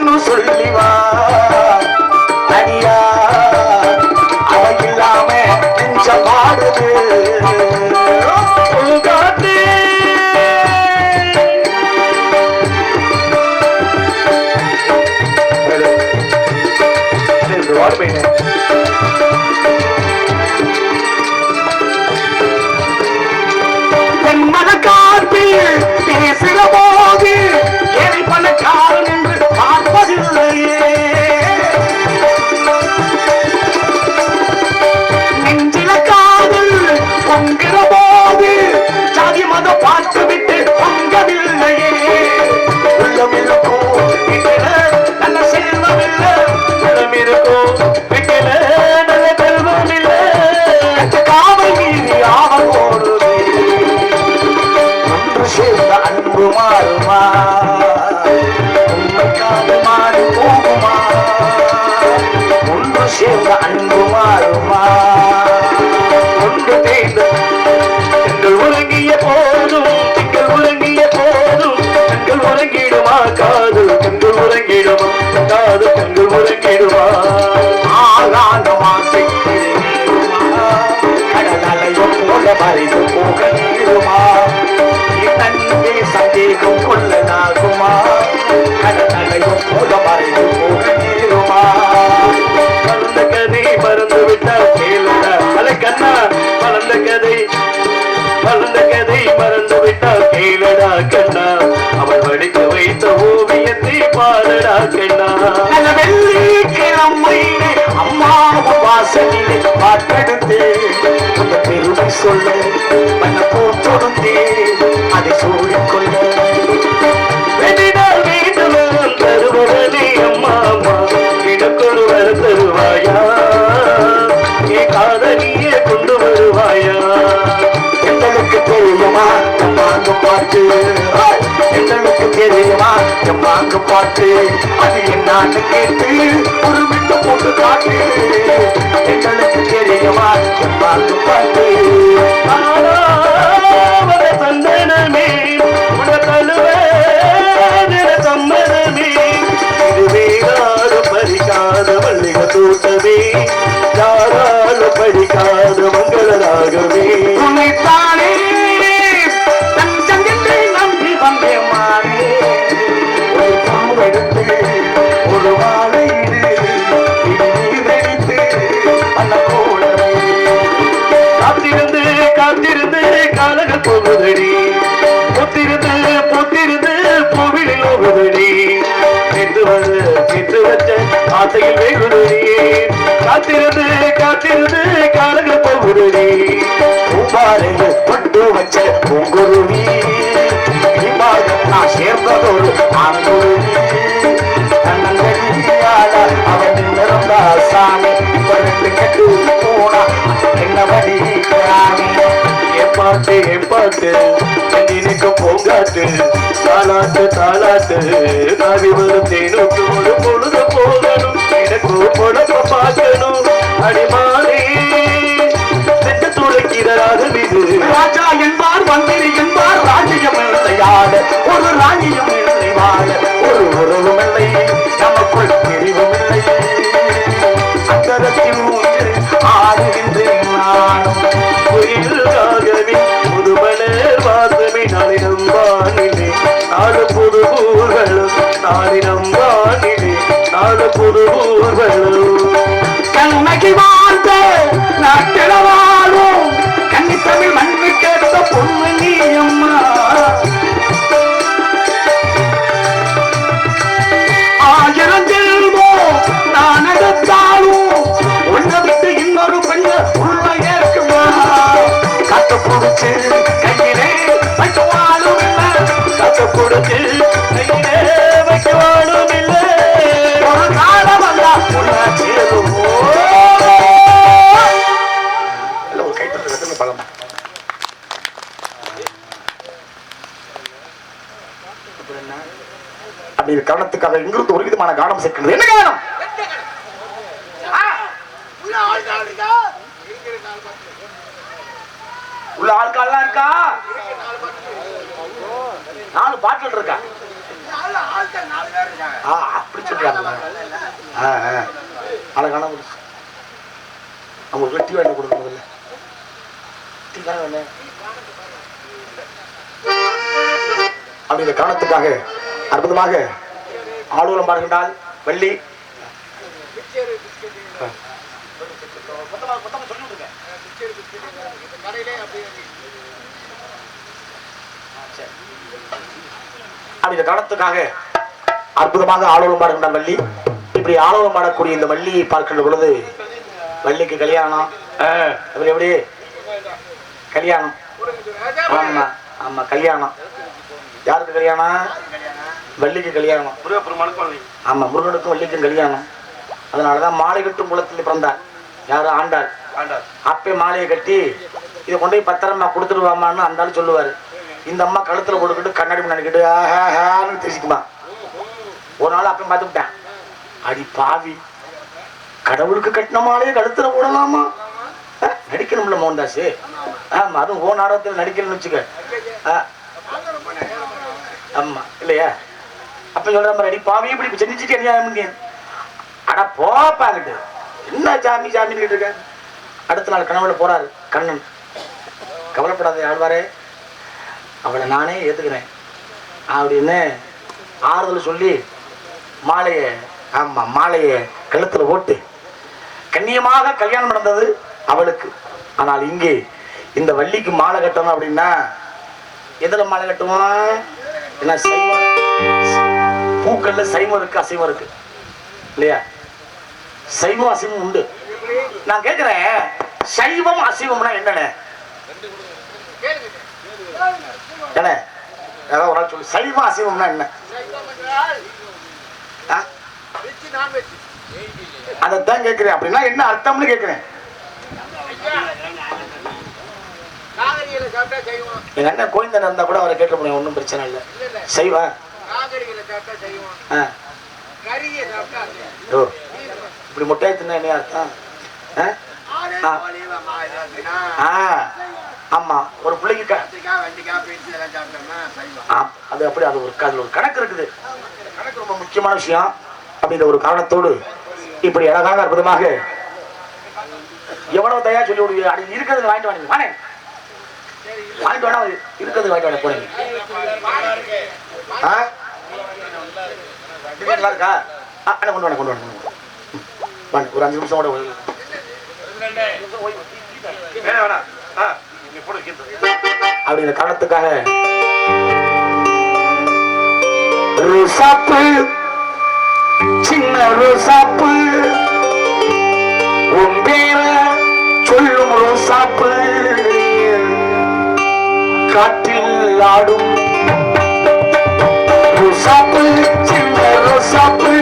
ஒன்னு சொல்லிவா தனியா அவ இல்லாம நெஞ்ச பாடுது பேசுற போது ஏழை பணக்காரன் என்று பார்ப்பதில்லையே நெஞ்சில காதல் பொங்குற போது ஜாதி மதம் பார்த்து விட்டு பொங்கவில்லையே உள்ளம் இருக்கும் வீட்டில நல்ல செல்வம் இல்லை உள்ளம் இருக்கும் வீட்டில நல்ல செல்வம் இல்லை காவல் மீறி ஆவல் போடுது சேர்ந்த அன்பு மாறுமா உண்மைக்காக மாறி போகுமா ஒன்று சேர்ந்த அன்பு மாறுமா ஒன்று தேர்ந்த எங்கள் உறங்கிய போதும் எங்கள் உறங்கிய போதும் எங்கள் உறங்கிடுமா காதல் எங்கள் உறங்கிடுமா காதல் எங்கள் உறங்கிடுமா ஆளான மாசை கடல் அலையும் போல மறைந்து போக நீருமா தன்னே சந்தேகம் கொள்ளலாகுமா கடலையும் போல மறைந்து போக நேருமா வளர்ந்த கதை மறந்து விட்டால் கேளுடா அலை கண்ணா வளர்ந்த கதை மறந்து விட்டால் கேளுடா கண்ணா அவள் வடிக்க வைத்த ஓவியத்தை பாடடா கண்ணா வெள்ளிக்கிழமை அம்மாவும் வாசலிலே பாட்டெடுத்து அந்த பெருமை சொல்ல பண்ண போத்தொடுத்தே அதை சூழிக்கொள்ள வெடினால் வேண்டும் தருவதே அம்மா எனக்கொரு வர தருவாயா நீ காதலியே கொண்டு வருவாயா எங்களுக்கு தெரியுமா எம்மாங்கு பாட்டு எங்களுக்கு தெரியுமா எம்மாங்கு பாட்டு அது என்னான்னு கேட்டு ஒரு விட்டு போட்டு காட்டு எங்களுக்கு தெரியுமா எம்மாங்கு பாட்டு சந்தனமே உடலுவே சம்மதமே இதுவேகாது பறிக்காத மல்லிக தோட்டமே யாராலும் படிக்காத மங்களராகவே உன்னைத்தானே தஞ்சங்கத்தை நம்பி வந்தே மாறே ஒரு பாவெடுத்து ஒரு வாழை நீரெடுத்து அந்த கோடமே காத்திருந்து காத்திருந்து காலங்கள் போகுதடி பொத்திருந்து பொத்திருந்து பூவிலில் ஓகுதடி சென்று வச்ச ஆசையில் வேகுதடி காத்திருந்து காத்திருந்து காலங்கள் போகுதடி பூபாலையில் கொண்டு வச்ச பூங்குருவி நான் சேர்ந்ததோடு ஆங்குருவி தன்னங்கடியால அவன் நிறந்தா சாமி பழுந்து கட்டு போனா என்னபடி கிராமி பாட்டு எனக்கு போங்காட்டு தாளாட்டு தாளாட்டு நாவி வரும் தேனுக்கு ஒரு பொழுது போகணும் எனக்கு பொழப்ப பார்க்கணும் அடிமாறி சென்று துளைக்கிறாக மீது ராஜா என்பார் மந்திரி என்பார் ராஜ்யம் இல்லையாட ஒரு ராஜ்யம் இல்லை வாழ ஒரு உறவும் இல்லை நமக்குள் பிரிவும் இல்லை அந்தரத்தில் ஆடுகின்றேன் நானும் புயலாகவே புதுமலர் வாசமே நாளினம் வானிலே நாடு புது ஊர்களும் நாளினம் வானிலே நாடு புது ஊர்களும் கண்ணகி வாழ்ந்த நாட்டில வாழும் கன்னி தமிழ் மண்ணு கேட்ட பொண்ணு நீ அம்மா ஆயிரம் செல்வோம் நான் எடுத்தாலும் உன்னை விட்டு இன்னொரு பெண்ண உள்ள ஏற்குமா காத்து பிடிச்சு கையிலே வைக்கவாலும் இல்லை காத்து பிடிச்சு கையிலே வைக்கவாலும் இல்லை ஒரு காலம் அல்ல உள்ள சேருவோம் ஒரு கைத்தட்டு பழம் அப்படி கவனத்துக்காக இங்கிருந்து ஒரு விதமான கானம் சேர்க்கிறது என்ன காரணம் உள்ள ஆட்கால்லாம் இருக்கா 4 பாட்டில் இருக்கா அப்படி சொல்ற அப்படிங்கிற காரணத்துக்காக அற்புதமாக ஆளுநர் பாடுகின்றால் வள்ளி. அப்படிங்கிற காரணத்துக்காக அற்புதமாக ஆளுநர் பாடுகின்றால் வள்ளி. இப்படி ஆளுநர் பாடக்கூடிய இந்த வள்ளியை பார்க்கின்ற பொழுது வள்ளிக்கு கல்யாணம். எப்படி கல்யாணம்? ஆமா ஆமா கல்யாணம். யாருக்கு கல்யாணம்? வள்ளிக்கு கல்யாணம். ஆமா முருகனுக்கும் வள்ளிக்கும் கல்யாணம். அதனாலதான் மாலை கட்டும் குளத்தில் பிறந்தார். யாரும் ஆண்டாள். அப்பே மாலையை கட்டி இதை கொண்டு போய் பத்திரமா கொடுத்துருவாமான்னு அந்த ஆள் சொல்லுவாரு. இந்த அம்மா கழுத்துல போட்டுக்கிட்டு கண்ணாடி நினைக்கிட்டு ஆஹான்னு தெரிஞ்சுக்குமா. ஒரு நாள் அப்பயும் பார்த்துக்கிட்டேன். அடி பாவி, கடவுளுக்கு கட்டின மாலையை கழுத்துல போடலாமா? நடிக்கணும்ல மோகன்தாஸ். ஆமா அதுவும் ஓ நாடகத்தில் நடிக்கணும்னு வச்சுக்க. ஆமா இல்லையா? அப்ப சொல்ற மாதிரி அடி பாவி இப்படி செஞ்சுட்டு என்ன அடா போப்பாங்கிட்டு என்ன சாமி சாமின்னு கேட்டு. அடுத்த நாள் கனவுல போறாரு கண்ணன். கவலைப்படாத ஆழ்வாரே, அவளை நானே ஏத்துக்கிறேன் அப்படின்னு ஆறுதல் சொல்லி மாலையை ஆமா மாலையை கழுத்துல போட்டு கண்ணியமாக கல்யாணம் நடந்தது அவளுக்கு. ஆனால் இங்கே இந்த வள்ளிக்கு மாலை கட்டணும் அப்படின்னா எதுல மாலை கட்டுவோம்? என்ன சைவம், பூக்கள்ல சைவம் இருக்கு அசைவம் இருக்கு இல்லையா? சைவம் அசைவம் உண்டு. நான் கேட்கிறேன், சைவம் அசைவம்னா என்னன்னு என்ன? ஏதாவது ஒரு நாள் சொல்லு. சைவம் அசைவம்னா என்ன? அதைத்தான் கேட்கிறேன். அப்படின்னா என்ன அர்த்தம்னு கேட்கிறேன். எங்க அண்ணன் கோயந்தன் இருந்தா கூட அவரை கேட்க முடியும், ஒன்றும் பிரச்சனை இல்லை. சைவம் இப்படி முட்டையை தின்னா என்ன அர்த்தம்? ஆமா ஒரு பிள்ளைக்கு அது அப்படி அது ஒரு கணக்கு இருக்குது. கணக்கு ரொம்ப முக்கியமான விஷயம். அப்படின்ற ஒரு காரணத்தோடு இப்படி அழகாக அற்புதமாக எவ்வளவு தயா சொல்லி விடுவீங்க. அது இருக்கிறது வாங்கிட்டு வாங்க வாங்க வாங்கிட்டு வேணா இருக்கிறது வாங்கிட்டு வாங்க போறீங்க. நல்லா இருக்கா? கொண்டு வாங்க கொண்டு வாங்க ஒரு 5 நிமிஷம் கூட அப்படிங்கிற காரணத்துக்காக ரோசாப்பு சின்ன ரோசாப்பு உன் பேர சொல்லும் ரோசாப்பு காற்றில் ஆடும் ரோசாப்பு சின்ன ரோசாப்பு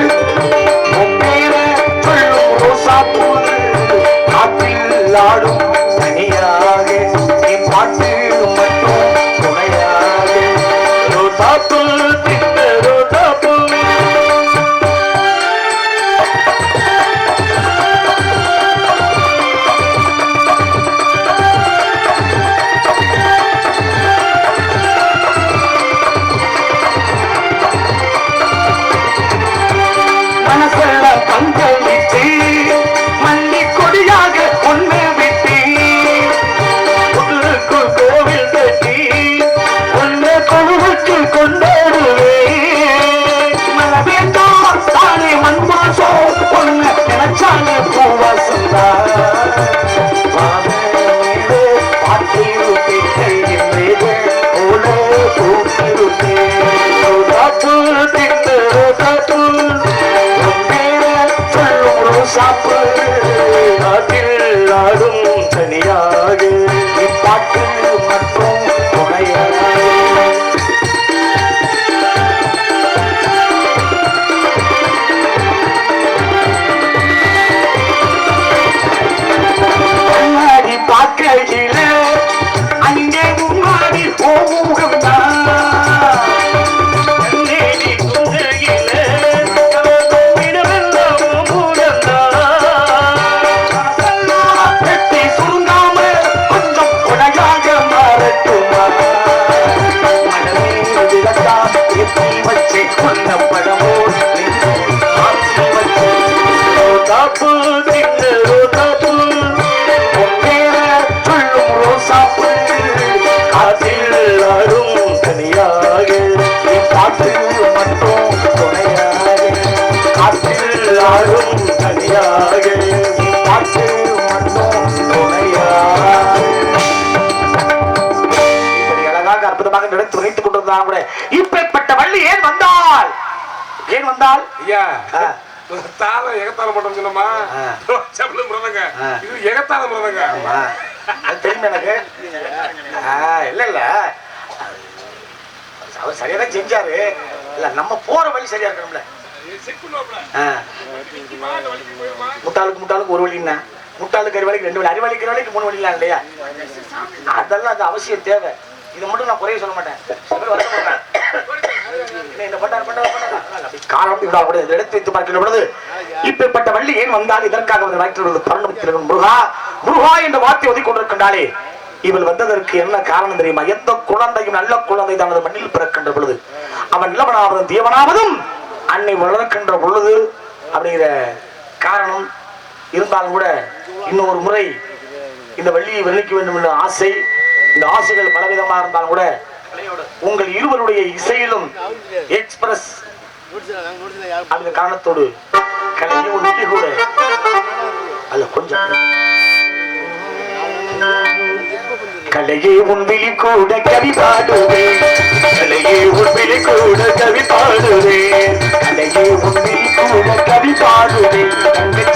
உன் பேர சொல்லும் ரோசாப்பு காற்றில் ஆடும் தனியாக நீ பாட்டு மட்டும் துணையாக ரோசாப்பு சின்ன ரோசாப்பு ஐயா தாளம் எகத்தாளம் மட்டும் சொன்னோமா செப்பலும் மிருதங்க இது எகத்தாளம் மிருதங்க தெரியுமா எனக்கு இல்ல இல்ல அவர் சரியாதான் செஞ்சாரு இல்ல நம்ம போற வழி சரியா இருக்கணும்ல முட்டாளுக்கு ஒரு வழின்னா முட்டாளுக்கு அறிவாளிக்கு 2 வழி அறிவாளிக்கிற வழிக்கு 3 வழிலாம் இல்லையா அதெல்லாம் அது அவசியம் தேவை இதை மட்டும் நான் குறைய சொல்ல மாட்டேன் எடுத்து வைத்து பார்க்கின்ற பொழுது இப்பேற்பட்ட வள்ளி ஏன் வந்தால் இதற்காக முருகா முருகா என்ற வார்த்தை ஒதுக்கி கொண்டிருக்கின்றாலே இவள் வந்ததற்கு என்ன காரணம் தெரியுமா எந்த குழந்தையும் நல்ல குழந்தை தனது மண்ணில் பிறக்கின்ற பொழுது அவன் நிலவனாவதும் தேவனாவதும் அன்னை வளர்க்கின்ற பொழுது அப்படிங்கிற காரணம் இருந்தாலும் கூட இன்னொரு முறை இந்த வள்ளியை வெள்ளிக்க வேண்டும் என்ற ஆசை இந்த ஆசைகள் பலவிதமாக இருந்தாலும் கூட உங்கள் இருவருடைய இசையிலும் எக்ஸ்பிரஸ் அந்த காரணத்தோடு கலையை கூட அல்ல கொஞ்சம் கலையே உன்விழி கூட கவி பாடுவேன் கலையே உன்விழி கூட கவி பாடுவேன் கலையே உன்விழி கூட கவி பாடுவேன்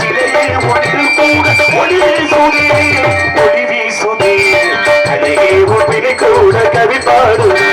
சிலையே ஒன்றில் கூட ஒளி வீசுதே ஒளி வீசுதே கலையே உன்விழி கூட கவி பாடுவேன்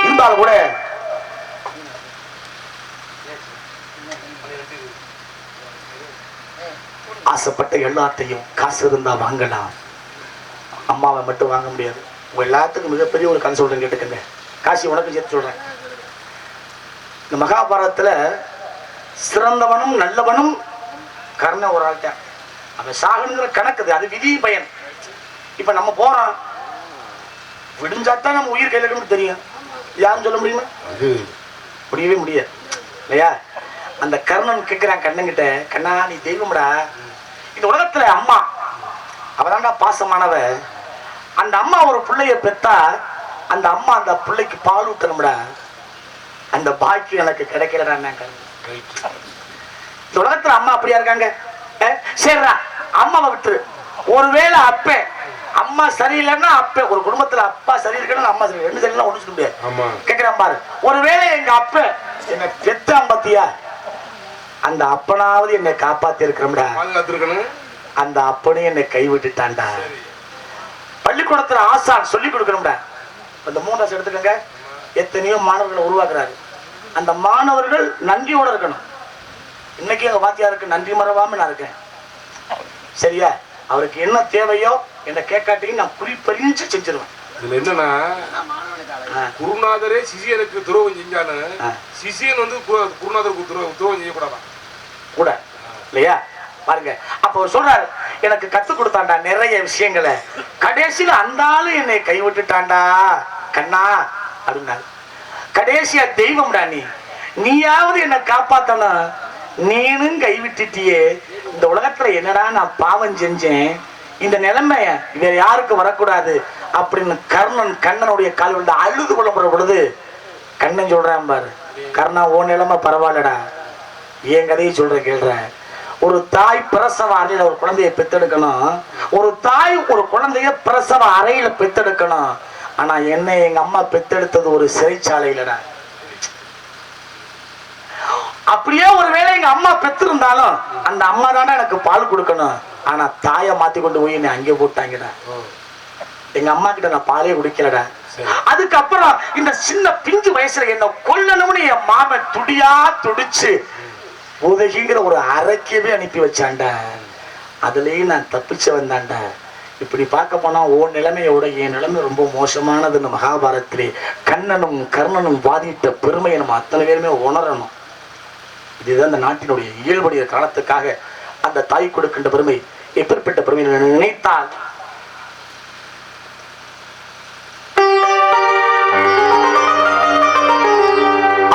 இருந்தாலும் கூட ஆசைப்பட்ட எல்லாத்தையும் காசு இருந்தா வாங்கலாம் அம்மாவை மட்டும் வாங்க முடியாது உங்க எல்லாத்துக்கும் மிகப்பெரிய ஒரு கதை சொல்றேன் கேட்டுக்கங்க காசி உனக்கு சேர்த்து சொல்றேன் இந்த மகாபாரதத்துல சிறந்தவனும் நல்லவனும் கர்ணன் ஒரு ஆள் தான் அவன் சாகனுங்கிற கணக்குது அது விதி பயன் இப்ப நம்ம போறோம் விடிஞ்சாத்தான் நம்ம உயிர் கையில இருக்குன்னு தெரியும் யாரும் சொல்ல முடியுமா முடியவே முடியாது இல்லையா அந்த கர்ணன் கேட்கிறான் கண்ணங்கிட்ட கண்ணா நீ தெய்வம்டா இந்த உலகத்துல அம்மா அவதான்டா பாசமானவ அந்த அம்மா ஒரு பிள்ளைய பெத்தா அந்த அம்மா அந்த பிள்ளைக்கு பால் ஊத்தணும்டா அந்த பாக்கியம் எனக்கு கிடைக்கலடா இந்த உலகத்துல அம்மா அப்படியா இருக்காங்க சரிடா அம்மாவை விட்டுரு ஒருவேளை அப்ப அம்மா சரியில்லைன்னா அப்ப ஒரு குடும்பத்துல அப்பா சரி இருக்கணும் அம்மா சரி ரெண்டு சரியில்லை ஒண்ணு சொல்ல முடியாது கேட்கிறேன் பாரு ஒருவேளை எங்க அப்ப என்ன பெத்த அம்பத்தியா அந்த அப்பனாவது என்னை காப்பாத்தி இருக்கிறோம்டா அந்த அப்பனையும் என்னை கைவிட்டுட்டான்டா பள்ளிக்கூடத்துல ஆசான் சொல்லி கொடுக்கணும்டா அந்த 3 எடுத்துக்கங்க எத்தனையோ மாணவர்களை உருவாக்குறாரு அந்த மாணவர்கள் நன்றியோட இருக்கணும் இன்னைக்கு எங்க வாத்தியாருக்கு நன்றி மறவாம நான் இருக்கேன் சரியா அவருக்கு என்ன தேவையோ என்ன கேட்காட்டியும் நான் குறிப்பறிஞ்சு செஞ்சிருவேன் இதுல என்னன்னா குருநாதரே சிஷியனுக்கு துரோகம் செஞ்சாலும் சிஷியன் வந்து குருநாதருக்கு துரோகம் செய்யக்கூடாதான் கூட இல்லையா பாருங்க அப்போ சொல்றாரு எனக்கு கத்து கொடுத்தாண்டா நிறைய விஷயங்களை கடைசியில அந்த ஆளு என்னை கைவிட்டுட்டான்டா கண்ணா அப்படின்னாரு கடைசியா தெய்வம்டா நீயாவது என்னை காப்பாத்தணும் நீனும் கைவிட்டுட்டியே இந்த உலகத்துல என்னடா நான் பாவம் செஞ்சேன் இந்த நிலைமை வேற யாருக்கு வரக்கூடாது அப்படின்னு கர்ணன் கண்ணனுடைய கால் விழுந்து அழுது கொள்ளப்படுற பொழுது கண்ணன் சொல்றேன் பாரு, கர்ணா ஓ நிலைமை பரவாயில்லடா, என் கதையை சொல்ற கேள்ற. ஒரு தாய் பிரசவ அறையில ஒரு குழந்தைய பெத்தெடுக்கணும், ஒரு தாய் ஒரு குழந்தைய பிரசவ அறையில பெத்தெடுக்கணும். ஆனா என்ன எங்க அம்மா பெத்தெடுத்தது ஒரு சிறைச்சாலையிலடா. அப்படியே ஒருவேளை எங்க அம்மா பெத்திருந்தாலும் அந்த அம்மா தானே எனக்கு பால் கொடுக்கணும். ஆனா தாயை மாத்தி கொண்டு போய் என்னை அங்கே போட்டாங்கடா. எங்க அம்மா கிட்ட நான் பாலே குடிக்கலடா. அதுக்கப்புறம் இந்த சின்ன பிஞ்சு வயசுல என்ன கொல்லணும்னு என் மாமன் துடியா துடிச்சு உதகிங்கிற ஒரு அறைக்கவே அனுப்பி வச்சான்டா. அதுலயும் நான் தப்பிச்சு வந்தான்டா. இப்படி பார்க்க போனா ஓ நிலைமையோட என் நிலைமை ரொம்ப மோசமானதுன்னு மகாபாரத்திலே கண்ணனும் கர்ணனும் வாதிட்ட பெருமையை நம்ம அத்தனை பேருமே உணரணும். இதுதான் இந்த நாட்டினுடைய இயல்புடைய காலத்துக்காக அந்த தாய் கொடுக்கின்ற பெருமை. எப்பேற்பட்ட பெருமை நினைத்தால்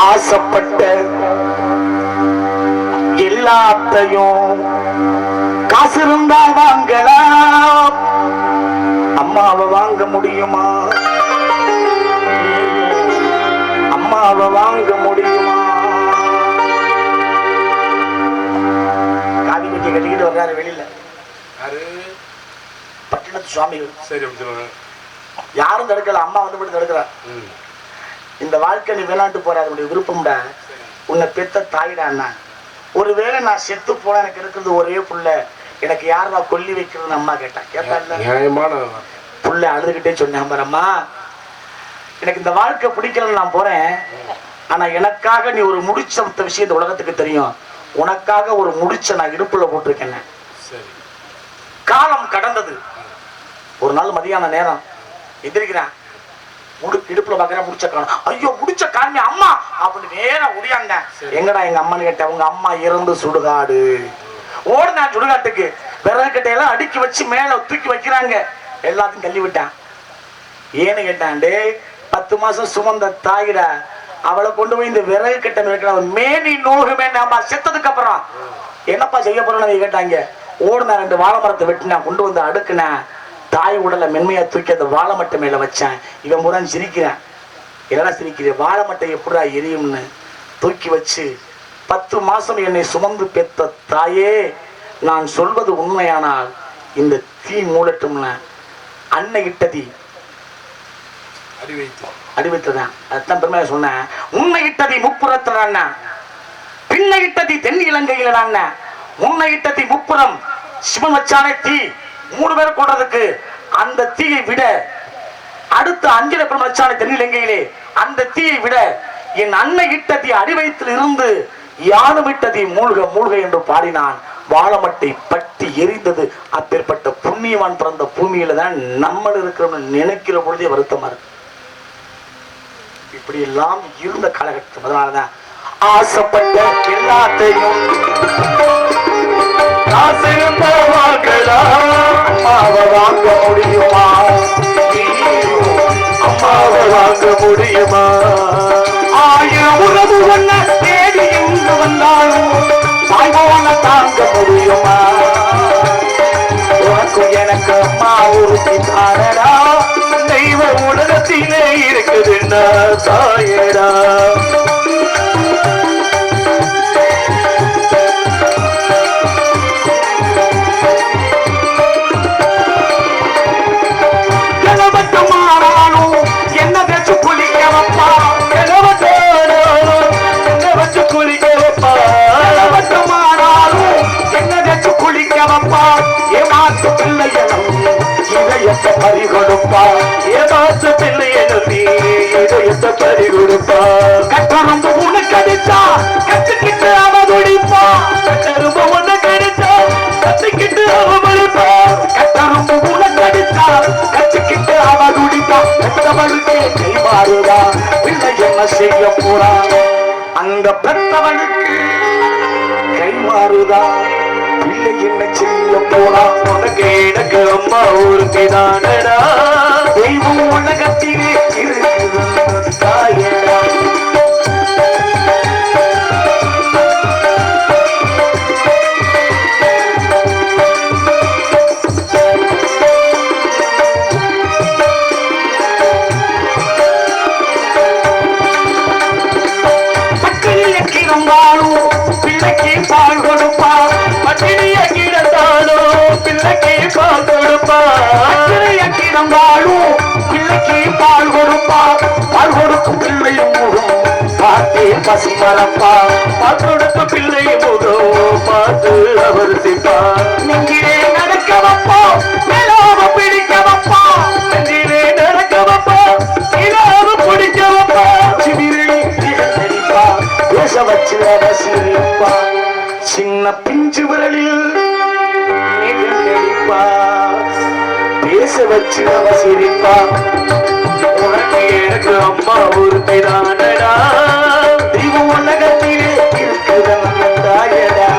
ஆசைப்பட்ட எல்லாத்தையும் காசு இருந்தா வாங்கலாம், அம்மாவை வாங்க முடியுமா? அம்மாவை வாங்க முடியுமா? காவி வெட்டி கட்டிக்கிட்டு வர்றாரு வெளியில பட்டினத்து சுவாமிகள். சரி, யாரும் தடுக்கல, அம்மா வந்து போட்டு தடுக்கிறார். இந்த வாழ்க்கை நீ வெளிநாட்டு போற அதனுடைய விருப்பம்டா, உன்னை பெத்த தாயிடா. அண்ணா ஒருவேளை நான் செத்து போன எனக்கு இருக்கிறது ஒரே புள்ள, எனக்கு யாரா கொல்லி வைக்கிறதுன்னு அம்மா கேட்டேன். கேட்டாங்க புள்ள அழுதுகிட்டே சொன்னேன், அம்மா எனக்கு இந்த வாழ்க்கை பிடிக்கலன்னு நான் போறேன், ஆனா எனக்காக நீ ஒரு முடிச்ச விஷயம் இந்த உலகத்துக்கு தெரியும், உனக்காக ஒரு முடிச்ச நான் இடுப்புல போட்டிருக்கேன். காலம் கடந்தது. ஒரு நாள் மதியான நேரம் எந்திரிக்கிறேன், இடுப்புல பாக்குறேன் முடிச்ச காணும். ஐயோ முடிச்ச காரணி அம்மா அப்படின்னு நேரம் ஒடியாங்க. எங்கடா எங்க அம்மான்னு கேட்டேன். உங்க அம்மா இறந்து சுடுகாடு. ஓடுனா சுடுகாட்டுக்கு விறகு கட்டையெல்லாம் அடுக்கி வச்சு மேல தூக்கி வைக்கிறாங்க. எல்லாத்தையும் தள்ளி விட்டான். ஏன்னு கேட்டான், டே 10 மாசம் சுமந்த தாயிடா, அவளை கொண்டு போய் இந்த விறகு கட்டை வைக்கிற மேனி நோகுமே. அம்மா செத்ததுக்கு அப்புறம் என்னப்பா செய்ய போறோம்னு கேட்டாங்க. ஓடுனா 2 வாழை மரத்தை வெட்டினா கொண்டு வந்து அடுக்குனா தாய் உடலை மென்மையா தூக்கி அந்த வாழை மட்டை மேல வச்சேன். இவன் பூரா சிரிக்கிறேன். என்னடா சிரிக்கிறேன்? வாழை மட்டை எப்படா எரியும்னு தூக்கி வச்சு 10 மாசம் என்னை சுமந்து பெத்த தாயே, நான் சொல்வது உண்மையானால் இந்த தீ மூடட்டும்னு அன்னை இட்டதி அடி வைத்ததான். அதுதான் பெருமையா சொன்னேன். உன்னை இட்டதி முப்புறத்துல, பின்னை இட்டதி தென் இலங்கையில, உன்னை இட்டதி முப்புறம் சிவன் வச்சானே தீ 3 பேர் கொண்டதுக்கு அந்த தீயை விட அடுத்த 5 பேர் வச்சானே தென் இலங்கையிலே அந்த தீயை விட என் அன்னை இட்டதி அடிவயத்தில் இருந்து யானும் இட்டதி மூழ்க மூழ்க என்று பாடினான். வாழமட்டை பட்டி எரிந்தது. அப்பேற்பட்ட புண்ணியவான் பிறந்த பூமியில தான் நம்ம இருக்கிறோம்னு நினைக்கிற பொழுதே வருத்தமா இருக்கு. இப்படி எல்லாம் இருந்த காலகட்டம். அதனாலதான் ஆசைப்பட்ட எல்லாத்தையும் அம்மாவை வாங்க முடியுமா? அம்மாவை வாங்க முடியுமா? 1000 உறவு ஒன்ன தேடி எங்கு வந்தாலும் தாய்வோன தாங்க முடியுமா? உனக்கு எனக்கு அம்மா ஒருத்தி தானடா, தெய்வ உலகத்திலே இருக்குதுன்னா தாயடா. கட்டரும்பு உனக்கு அடிச்சா கத்துக்கிட்டு அவ குடிப்பா, கட்டரும்பு உனக்கு அடிச்சா கத்துக்கிட்டு அவ குடிப்பா, கட்டரும்பு உனக்கு அடிச்சா கத்துக்கிட்டு அவ குடிப்பா. பெற்றவளுக்கு கை மாறுதா, பிள்ளை என்ன செய்ய போறா? அந்த பெற்றவளுக்கு கை மாறுதா, பிள்ளை என்ன செய்ய போறா? உனக்கு எனக்கு அம்மா ஒருத்தி தானடா, தெய்வம் உலகத்திலே இருக்குது தாயடா. கிடந்தாலும் பிள்ளைக்கு பால் கொடுப்பா பட்டினிய கிடந்தாலும் பிள்ளைக்கு பால் கொடுப்பா கிடந்தாலும் பிள்ளைக்கு பால் கொடுப்பா பால் கொடுக்கும் பிள்ளையும் முகம் பார்த்தே பசி மறப்பா பால் கொடுத்த பிள்ளை முகம் பார்த்து அவர் சிப்பா நெஞ்சிலே நடக்க வைப்பா மேலாம பிடிக்க வைப்பா நெஞ்சிலே நடக்க வைப்பா இல்லாம பிடிக்க வைப்பா சிவிரலி நடிப்பா பேச வச்சு சிரிப்பா சின்ன பிஞ்சு விரலில் நடிப்பா பேச வச்சு சிரிப்பா உனக்கு எனக்கு அம்மா ஒருத்திதானடா தெய்வம் உலகத்திலே இருக்குது நம்ம தாயடா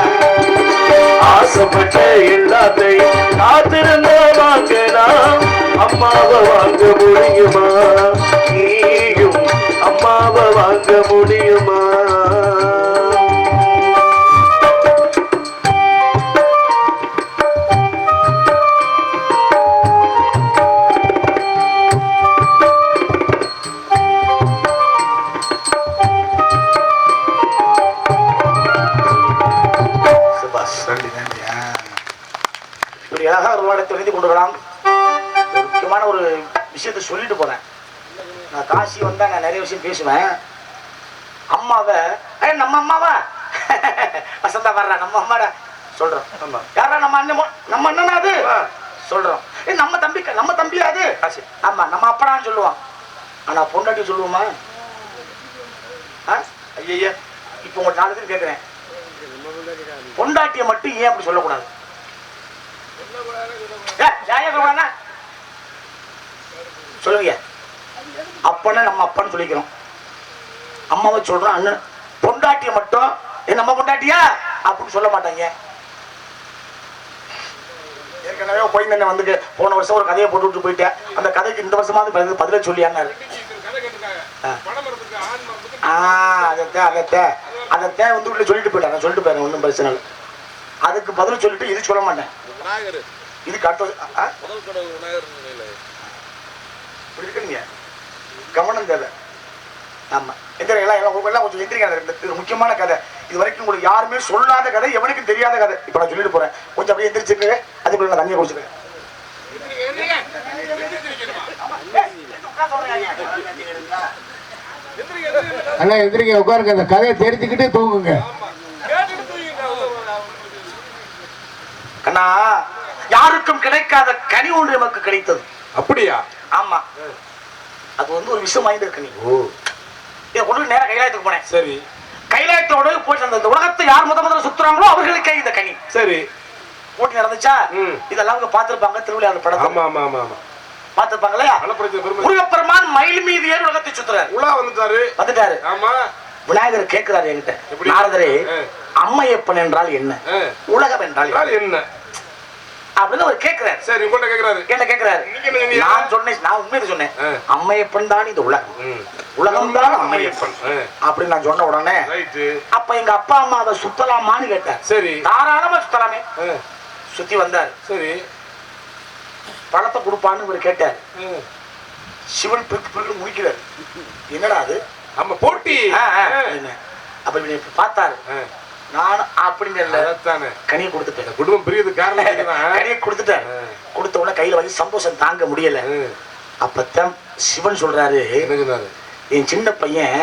ஆசைப்பட்ட எல்லாத்தையும் காத்திருந்த வாங்கலாம் அம்மாவை வாங்க முடியுமா நீயும் அம்மாவை வாங்க முடியுமா இப்படி அழகா ஒரு வாடத்தை எழுதி கொண்டு வரலாம். ஒரு முக்கியமான ஒரு விஷயத்த சொல்லிட்டு போறேன். நான் காசி வந்தா நான் நிறைய விஷயம் பேசுவேன். அம்மாவை நம்ம அம்மாவா வசந்தா வர்ற நம்ம அம்மாடா சொல்றோம். யாரா நம்ம அண்ணன் நம்ம அண்ணனா அது சொல்றோம். நம்ம தம்பியா அது ஆமா நம்ம அப்படான்னு சொல்லுவான். ஆனா பொண்டாட்டி சொல்லுவோமா? ஐயா இப்ப உங்க 4 பேர் கேட்கிறேன், பொண்டாட்டிய மட்டும் ஏன் அப்படி சொல்லக்கூடாது? சொல்லுங்க. அப்பன்னா நம்ம அப்பான்னு சொல்லிக்கிறோம். அம்மாவை சொல்றோம் அண்ணன். பொண்டாட்டிய மட்டும் நம்ம பொண்டாட்டியா அப்படின்னு சொல்ல மாட்டாங்க. ஏற்கனவே போய் தானே வந்துட்டு போன வருஷம் ஒரு கதையை போட்டு விட்டு போயிட்டேன். அந்த கதைக்கு இந்த வருஷமாவது பதில சொல்லியாங்க. அதத்தை வந்து உள்ள சொல்லிட்டு போயிட்டேன். நான் சொல்லிட்டு போயிறேன், ஒன்றும் பிரச்சனை இல்லை. அதுக்கு பதில் சொல்லிட்டு இது சொல்ல மாட்டேன். இதுக்கு அடுத்தது இருக்குங்க, கவனம் தேவை. ஆமா எல்லாம் கொஞ்சம் எந்திரிக்காத. முக்கியமான கதை, இது வரைக்கும் உங்களுக்கு யாருமே சொல்லாத கதை, எவனுக்கும் தெரியாத கதை. இப்ப நான் சொல்லிட்டு போறேன், கொஞ்சம் அப்படியே எந்திரிச்சுக்கு. அதுக்குள்ள நான் தண்ணியை குடிச்சுக்கிறேன். அண்ணா எந்திரிக்க, உட்காருங்க. அந்த கதையை தெரிஞ்சுக்கிட்டே தூங்குங்க. கண்ணா, யாருக்கும் கிடைக்காத கனி ஒன்று நமக்கு கிடைத்தது. அப்படியா? ஆமா, அது வந்து ஒரு விஷயம் வாய்ந்த கனி. இதை கொண்டு நேரம் கைலாயத்துக்கு போனேன். சரி, கைலாயத்தோட போய் அந்த உலகத்தை யார் முதல்ல சுத்துறாங்களோ அவர்களுக்கே இந்த கனி. சரி, போட்டி நடந்துச்சா? இதெல்லாம் அவங்க பார்த்திருப்பாங்க திருவிழா படத்தை. ஆமா ஆமா ஆமா ஆமா பார்த்திருப்பாங்களே. முருகப்பெருமான் மயில் மீது ஏறி உலகத்தை சுத்துறாரு. உலா வந்துட்டாரு. ஆமா. விநாயகர் கேட்கிறாரு என்கிட்ட, நாரதரே அம்மையப்பன் என்றால் என்ன, உலகம் என்றால் என்ன அப்படின்னு அவர் கேட்கிறாரு. சரி, உங்கள்ட்ட கேட்கிறாரு. என்ன கேட்கிறாரு? நான் சொன்னேன், நான் உண்மையை சொன்னேன். அம்மையப்பன் தான் இந்த உலகம், உலகம் தான் அம்மையப்பன் அப்படின்னு நான் சொன்ன உடனே அப்ப எங்க அப்பா அம்மா அதை சுத்தலாமான்னு கேட்டார். சரி, தாராளமா சுத்தலாமே. சுத்தி வந்தார். சரி, பணத்தை கொடுப்பான்னு இவர் கேட்டார். சிவன் பிறகு முடிக்கிறார். என்னடா அது? நம்ம போட்டி. அப்ப பார்த்தாரு. நானும் அப்படின்னு கனியை கொடுத்துட்டேன். குடும்பம் பிரியது காரணம் கனியை கொடுத்துட்டேன். கொடுத்த உடனே கையில வந்து சந்தோஷம் தாங்க முடியல. அப்பத்தான் சிவன் சொல்றாரு, என் சின்ன பையன்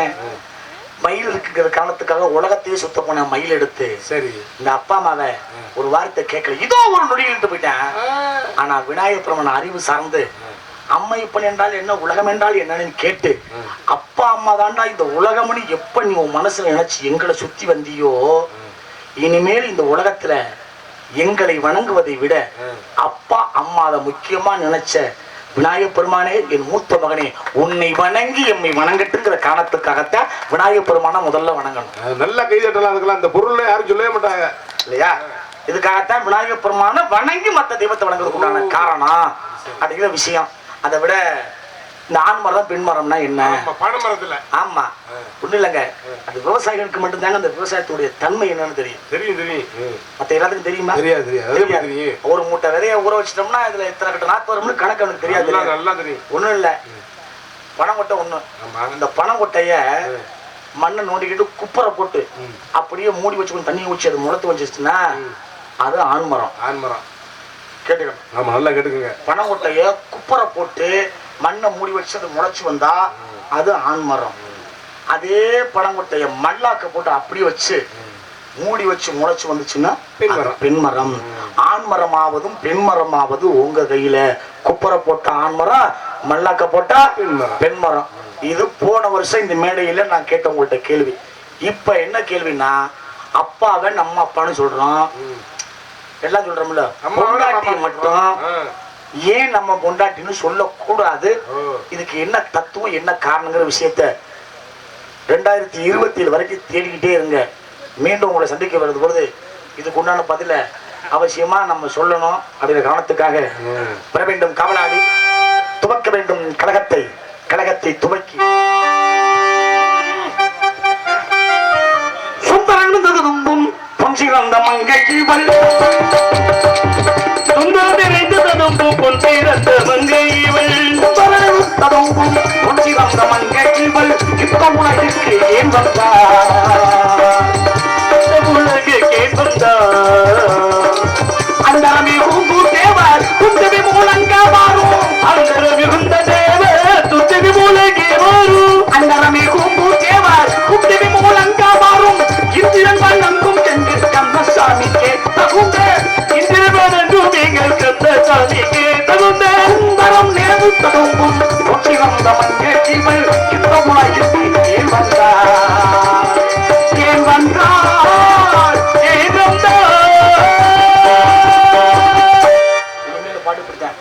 மயில் இருக்குங்கிற காரணத்துக்காக உலகத்தையே சுத்த போன மயில் எடுத்து சரி இந்த அப்பா அம்மாவை ஒரு வார்த்தை கேட்கல, இதோ ஒரு நொடியில் போயிட்டேன். ஆனா விநாயகர் பெருமான் அறிவு சார்ந்து அம்மையப்பன் என்றால் என்ன, உலகம் என்றால் என்னன்னு கேட்டு அப்பா அம்மா தாண்டா இந்த உலகம்னு எப்ப நீ உன் மனசுல நினைச்சு எங்களை சுத்தி வந்தியோ, இனிமேல் இந்த உலகத்துல எங்களை வணங்குவதை விட அப்பா அம்மா அதை முக்கியமா நினைச்ச விநாயகர் பெருமானே, என் மூத்த மகனே, உன்னை வணங்கி எம்மை வணங்கட்டுங்கிற காரணத்துக்காகத்தான் விநாயகர் பெருமானை முதல்ல வணங்கணும். நல்லா கைதட்டலாம். அதுக்கெல்லாம் அந்த பொருள் யாரும் சொல்லவே மாட்டாங்க இல்லையா? இதுக்காகத்தான் விநாயகர் பெருமானை வணங்கி மற்ற தெய்வத்தை வணங்குறதுக்குண்டான காரணம் அப்படிங்கிற விஷயம். அதை விட இந்த ஆண் மரம் பெண் மரம்னா என்ன? பனைமரத்துல. ஆமா, ஒண்ணு இல்லைங்க, அது விவசாயிகளுக்கு மட்டும்தாங்க அந்த விவசாயத்துடைய தன்மை என்னன்னு தெரியும். தெரியும். மத்த எல்லாத்துக்கும் தெரியுமா? தெரியாது. ஒரு மூட்டை விதைய ஊற வச்சிட்டோம்னா இதுல எத்தனை கட்ட நாத்து வரும்னு கணக்கு அவனுக்கு தெரியாது. நல்லா தெரியும். ஒண்ணும் இல்ல, பனங்கொட்டை ஒண்ணு. இந்த பனங்கொட்டைய மண்ணை நோண்டிக்கிட்டு குப்பரை போட்டு அப்படியே மூடி வச்சு கொஞ்சம் தண்ணி ஊற்றி அது முளத்து வச்சிருச்சுன்னா அது ஆண்மரம். ஆண்மரம் கேட்டுக்கணும். ஆமா, நல்லா கேட்டுக்கோங்க. பனங்கொட்டைய குப்பரை போட்டு மண்ணை மூடி வச்சு அது முளைச்சு வந்தா அது ஆண்மரம். அதே பனங்கொட்டைய மல்லாக்க போட்டு அப்படியே வச்சு மூடி வச்சு முளைச்சு வந்துச்சுன்னா பெண்மரம். ஆண்மரமாவதும் பெண்மரமாவது உங்க கையில. குப்பரை போட்ட ஆண்மரம், மல்லாக்க போட்டா பெண்மரம். இது போன வருஷம் இந்த மேடையில நான் கேட்ட உங்கள்கிட்ட கேள்வி. இப்ப என்ன கேள்வினா, அப்பாவை நம்ம அப்பான்னு சொல்றோம், எல்லாம் சொல்றோம்ல, பொண்டாட்டி மட்டும் ஏன் நம்ம பொண்டாட்டின்னு சொல்லக்கூடாது? இதுக்கு என்ன தத்துவம், என்ன காரணங்கிற விஷயத்த 2027 வரைக்கும் தேடிக்கிட்டே இருங்க. மீண்டும் உங்களை சந்திக்க வருது பொழுது இதுக்கு உண்டான பதில அவசியமா நம்ம சொல்லணும். அப்படிங்கிற காரணத்துக்காக பெற வேண்டும் காவலாளி, துவக்க வேண்டும் கழகத்தை, கழகத்தை துவக்கி சுந்தரந்தும் பொன்சிறந்த மங்கைவள், சுந்தரம் நிறைந்த ததும்பும் பொன்சிறந்த மங்கைவள், ததும்பும் பொன்சிறந்த மங்கைவள் இப்ப உலகிற்கு ஏன் வந்தார்? உலகுக்கே வந்தார். அந்தரமே பூங்கு தேவர் துந்தவி மூலங்க மாறும், அந்தரம் மிகுந்த தேவர் துந்தவி மூலங்கே மாறும். அந்தரமே பூங்கு தேவர் துந்தவி மூலங்க மாறும். இந்திரன் வழங்கும் சென்று கந்தசாமிக்கே தகுந்த, இந்திரன் வழங்கும் எங்கள் கந்தசாமிக்கே தகுந்த, சுந்தரம் நேரு ததும்பும் பொன்சிறந்த மங்கைவள் இப்ப உலகிற்கு ஏன் வந்தார்? ஏன் வந்தார்? ஏன் வந்தார்? பாடுபடுத்தேன்.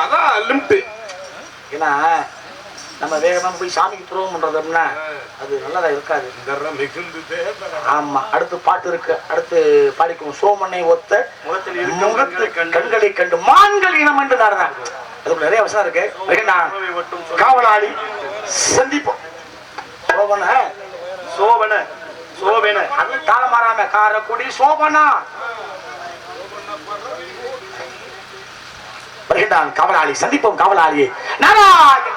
அதான் லிமிட். ஏன்னா நம்ம வேகமா போய் சாமிக்கு துரோகம் பண்றதுன்னா அது நல்லதா இருக்காது. ஆமா, அடுத்து பாட்டு இருக்கு, அடுத்து பாடிக்கும். சோமனை ஒத்த முகத்தில் கண்களை கண்டு மான்கள் இனம் என்று நாடுதான். அதுக்கு நிறைய அவசரம் இருக்கு. நான் காவலாளி சந்திப்போம். சோபன சோபன சோபன அது தாள மாறாம காரக்குடி சோபனா வருகின்றான். காவலாளி சந்திப்போம். காவலாளியே நாராயண